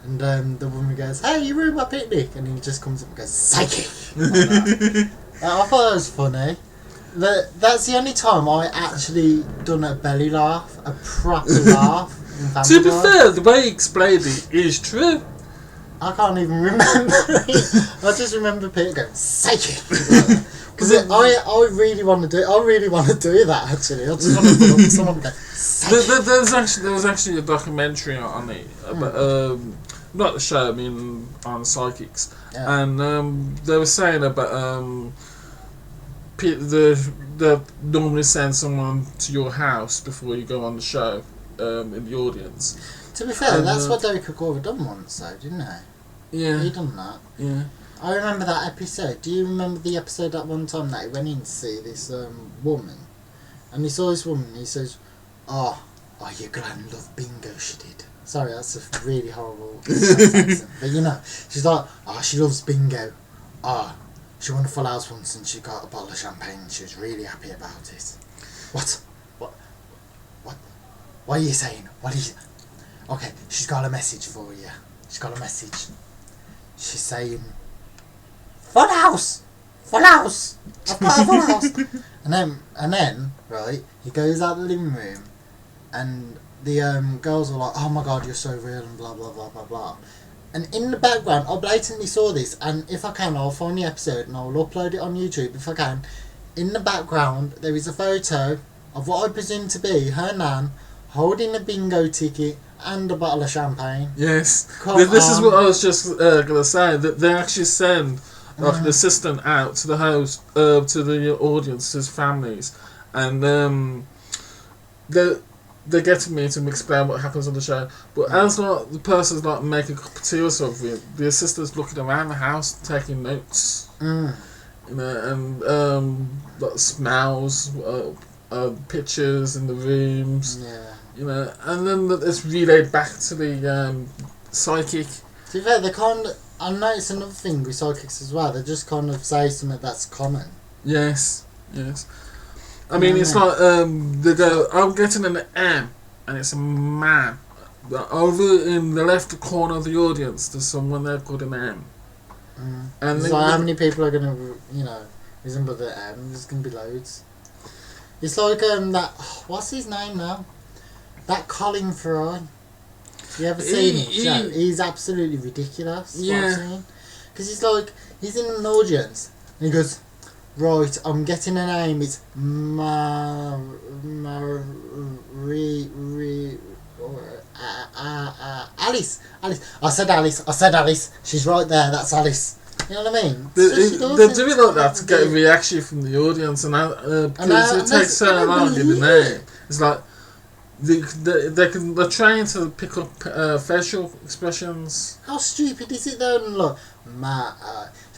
And the woman goes, "Hey, you ruined my picnic," and he just comes up and goes, "Psychic." Like that. I thought it was funny. That's the only time I actually done a belly laugh, a proper laugh. To be fair, the way he explained it is true. I can't even remember it. I just remember Peter going, "Psychic." Because I really want to do. I really want to do that. Actually, I just want to put up someone go. There was actually a documentary on it, but not the show. I mean, on psychics, and they were saying about they normally send someone to your house before you go on the show, in the audience. To be fair, that's what Derek Agora done once, though, didn't he? Yeah, He done that. yeah. I remember that episode. Do you remember the episode at one time that he went in to see this woman, and he saw this woman and he says, "Oh, your gran loved bingo, she did." Sorry, that's a really horrible accent. But you know, she's like, "Oh, she loves bingo. Oh, she won a Full House once and she got a bottle of champagne and she was really happy about it." What? What are you saying? What are you... Okay, she's got a message for you. She's got a message. She's saying, "Full House! Full House! I've got a Full House!" And then, right, he goes out the living room and the girls are like, "Oh my god, you're so real," and blah blah blah blah blah. And in the background, I blatantly saw this, and if I can, I'll find the episode and I'll upload it on YouTube if I can. In the background, there is a photo of what I presume to be her nan holding a bingo ticket and a bottle of champagne. Yes. This is what I was just gonna say. That they actually send an assistant out to the house, to the audience's families, and they get to meet and explain what happens on the show. But as the person's like making a cup of tea or something, the assistant's looking around the house taking notes. You know, and like smells, pictures in the rooms. Yeah. You know, and then it's relayed back to the psychic. To be fair, I noticed another thing with psychics as well. They just kind of say something that's common. Yes. I mean, it's like they go, "I'm getting an M," and it's a man. Over in the left corner of the audience, there's someone there called an M. And so how many people are gonna, resemble the M? There's gonna be loads. It's like that. What's his name now? That Colin Fry. You ever seen him? He's absolutely ridiculous. Yeah. Because he's in an audience and he goes, "Right, I'm getting a name. It's Alice. I said Alice. She's right there. That's Alice." You know what I mean? They do it like that to get a reaction from the audience, and because it takes so long in the name. It's like they're trying to pick up facial expressions. How stupid is it though? And look,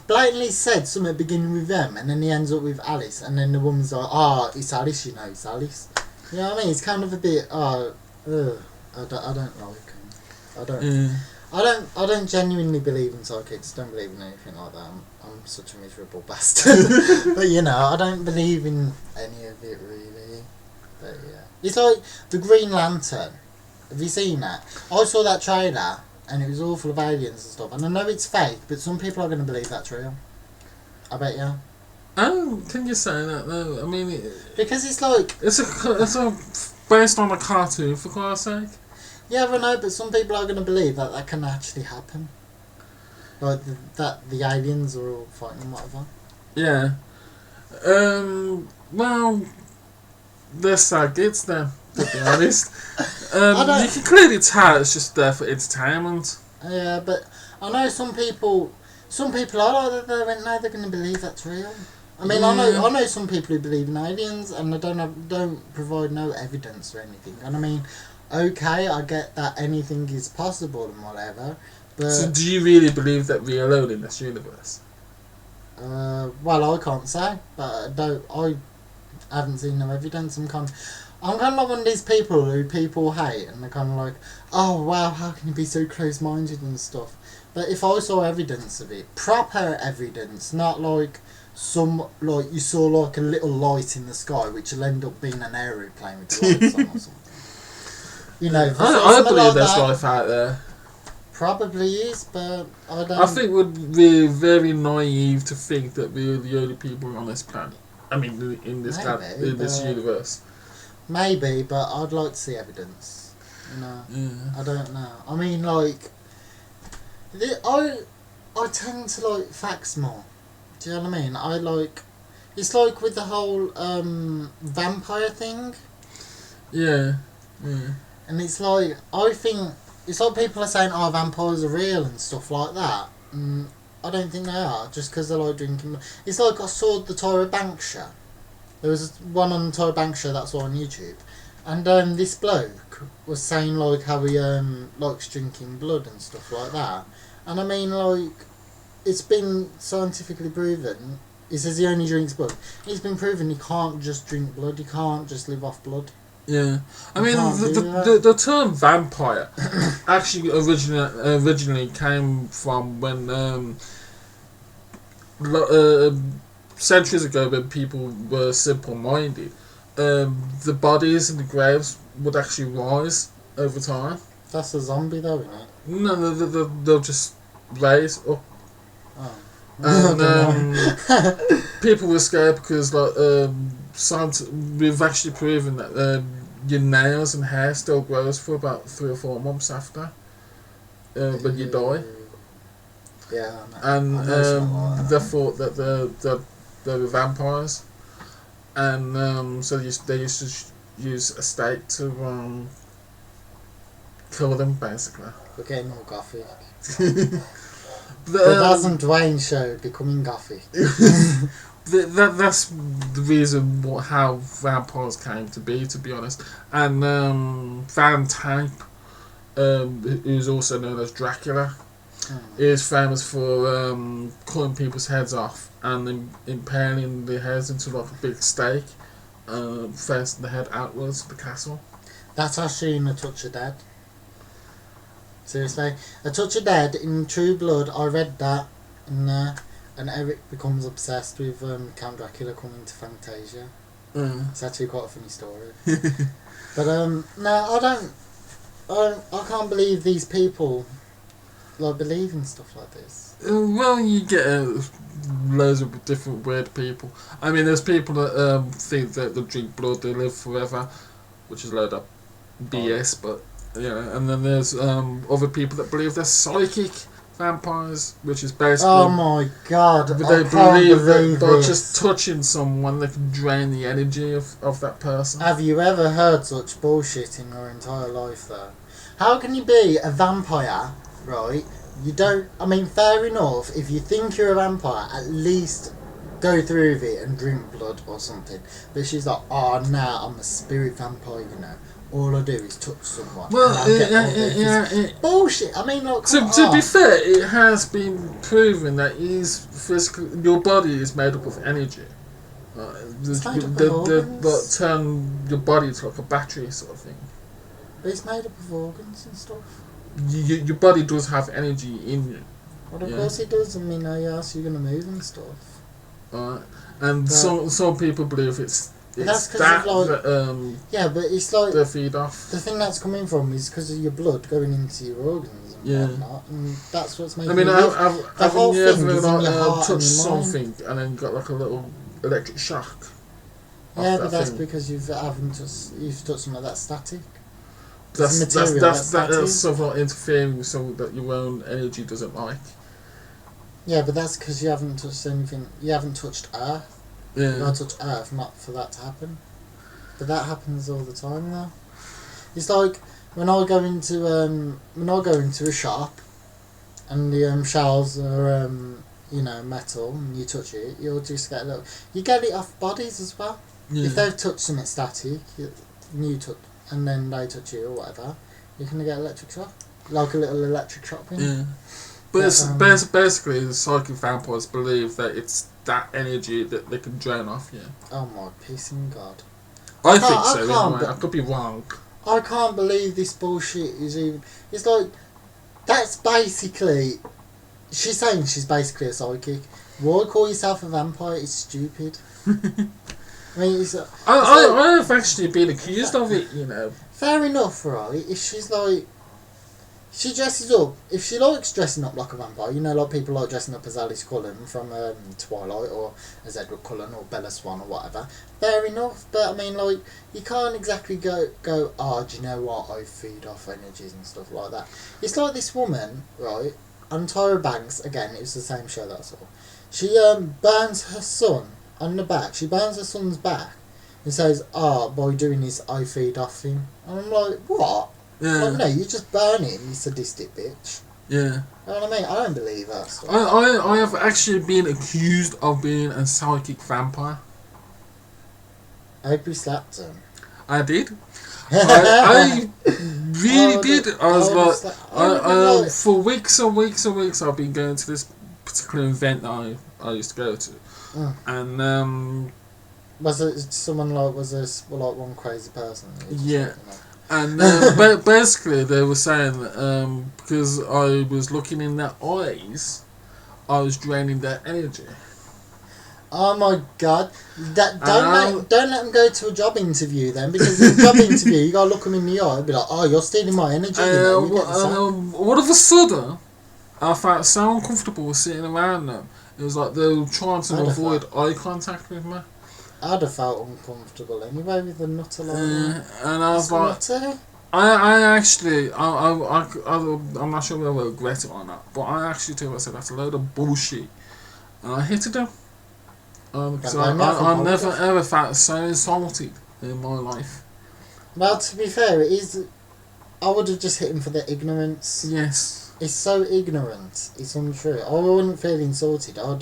blatantly said something beginning with M, and then he ends up with Alice, and then the woman's like, "Oh, it's Alice, it's Alice." You know what I mean? It's kind of a bit, I don't like him. I don't genuinely believe in psychics. Don't believe in anything like that. I'm such a miserable bastard. But I don't believe in any of it really. But yeah, it's like the Green Lantern. Have you seen that? I saw that trailer and it was all full of aliens and stuff. And I know it's fake, but some people are going to believe that's real. I bet you. I don't think you're saying that though. I mean, because it's like it's based on a cartoon, for Christ's sake. Yeah, I know, but some people are going to believe that can actually happen. Like, that the aliens are all fighting and whatever. Yeah. Well, they're sad kids then, to be honest. You can clearly tell it's just there for entertainment. Yeah, but I know some people are like that. They're going to believe that's real. I mean, I know some people who believe in aliens, and they don't provide no evidence or anything. And I mean, okay, I get that anything is possible and whatever, but... So do you really believe that we're alone in this universe? Well, I can't say, but I haven't seen no evidence. I'm kind of like one of these people who people hate, and they're kind of like, "Oh wow, how can you be so close-minded and stuff?" But if I saw evidence of it, proper evidence, not like you saw like a little light in the sky, which will end up being an aeroplane with lights on or something. I believe there's life out there. probably is, but I don't. I think we'd be very naive to think that we're the only people on this planet. I mean, in this Maybe, in this universe. Maybe, but I'd like to see evidence. You know, Yeah. I don't know. I mean, like, I tend to like facts more. Do you know what I mean? I like. It's like with the whole vampire thing. Yeah. Yeah. And it's like, I think, it's like people are saying, oh, vampires are real and stuff like that. I don't think they are, just because they like drinking. It's like I saw the Tyra Banks show. There was one on the Tyra Banks show, that's all on YouTube. And this bloke was saying like how he likes drinking blood and stuff like that. And I mean, like, it's been scientifically proven. He says he only drinks blood. It's been proven he can't just drink blood, he can't just live off blood. Yeah, I mean the term vampire actually originally came from when centuries ago, when people were simple-minded, the bodies in the graves would actually rise over time. That's a zombie though, isn't it? No, they'll just raise up. Oh. And people were scared because we've actually proven that your nails and hair still grows for about 3 or 4 months after when you die. Yeah. And they thought that they were vampires, and so they used to use a stake to kill them, basically. We're getting all gothic. But, The Daz and Dwayne show becoming gothic. That's the reason how vampires came to be honest. And Van Type, who's also known as Dracula, is famous for cutting people's heads off and impaling the heads into like a big stake, facing the head outwards to the castle. That's actually in A Touch of Dead. Seriously, A Touch of Dead in True Blood. I read that in there, and Eric becomes obsessed with Count Dracula coming to Fantasia. It's actually quite a funny story. But no, I can't believe these people like believe in stuff like this. Well, you get loads of different weird people. I mean, there's people that think that they drink blood, they live forever, which is a load of BS, but. Yeah, and then there's other people that believe they're psychic vampires, which is basically... Oh my god, they I can't believe that by this. just touching someone, they can drain the energy of that person. Have you ever heard such bullshit in your entire life, though? How can you be a vampire, right? You don't... I mean, fair enough, if you think you're a vampire, at least go through with it and drink blood or something. But she's like, oh, nah, I'm a spirit vampire, you know. All I do is touch someone. Well, bullshit. I mean, like, to be fair, it has been proven that your body is made up of energy. That turn your body to like a battery sort of thing. But it's made up of organs and stuff. Your body does have energy in you. Well, of course it does. I mean, how else are you going to move and stuff? And some people believe it's that's that, like, yeah, but it's like they feed off. The thing that's coming from is because of your blood going into your organs and whatnot, and that's what's making. I mean, haven't you ever touched something and then got like a little electric shock? Yeah, but that's because you've touched something that's static. That's sort of interfering so that your own energy doesn't like. Yeah, but that's because you haven't touched anything. You haven't touched Earth. Yeah. You gotta touch Earth, not for that to happen. But that happens all the time now. It's like when I go into a shop, and the shelves are metal, and you touch it, you'll just get a little. You get it off bodies as well. Yeah. If they've touched something static, and then they touch you or whatever, you can get electric shock, like a little electric shock thing. Yeah. But basically, the psychic vampires believe that it's that energy that they can drain off you. Oh my peace in God. I think so, anyway. I could be wrong. I can't believe this bullshit is even... It's like... That's basically... She's saying she's basically a psychic. Why call yourself a vampire? It's stupid. I mean, I've actually been accused of it, you know. Fair enough, right? If she's like... She dresses up. If she likes dressing up like a vampire, you know, like people like dressing up as Alice Cullen from Twilight, or as Edward Cullen, or Bella Swan, or whatever. Fair enough, but I mean, like, you can't exactly go. Oh, do you know what? I feed off energies and stuff like that. It's like this woman, right? On Tyra Banks again. It was the same show that I saw. She burns her son on the back. She burns her son's back and says, by doing this, I feed off him. And I'm like, what? Yeah. Like, no, you just burn him, you sadistic bitch. Yeah. You know what I mean? I don't believe that stuff. I have actually been accused of being a psychic vampire. I hope you slapped him. I did. I really did. I was like, for weeks and weeks and weeks, I've been going to this particular event that I used to go to, and was it someone like one crazy person? Yeah. And basically, they were saying because I was looking in their eyes, I was draining their energy. Oh my god! Don't let them go to a job interview then, because in a job interview you gotta look them in the eye and be like, oh, you're stealing my energy. All of a sudden, I felt so uncomfortable sitting around them. It was like they were trying to avoid eye contact with me. I'd have felt uncomfortable anyway with the nutter like that. And I was like, nutter? I actually, I'm not sure whether I regret it or not, but I actually told myself that's a load of bullshit, and I hated them. Because I never ever felt so insulted in my life. Well, to be fair, it is. I would have just hit him for the ignorance. Yes. It's so ignorant. It's untrue. I wouldn't feel insulted. I'd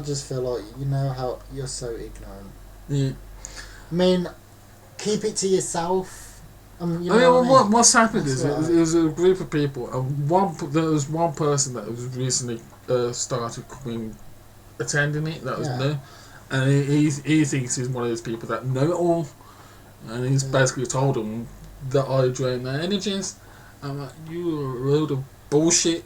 just feel like, you know how you're so ignorant. Yeah. I mean, keep it to yourself. What's happened is it was a group of people, and there was one person that was recently started attending it. That was new, and he thinks he's one of those people that know it all, and he's basically told them that I drain their energies. I'm like, you are a load of bullshit.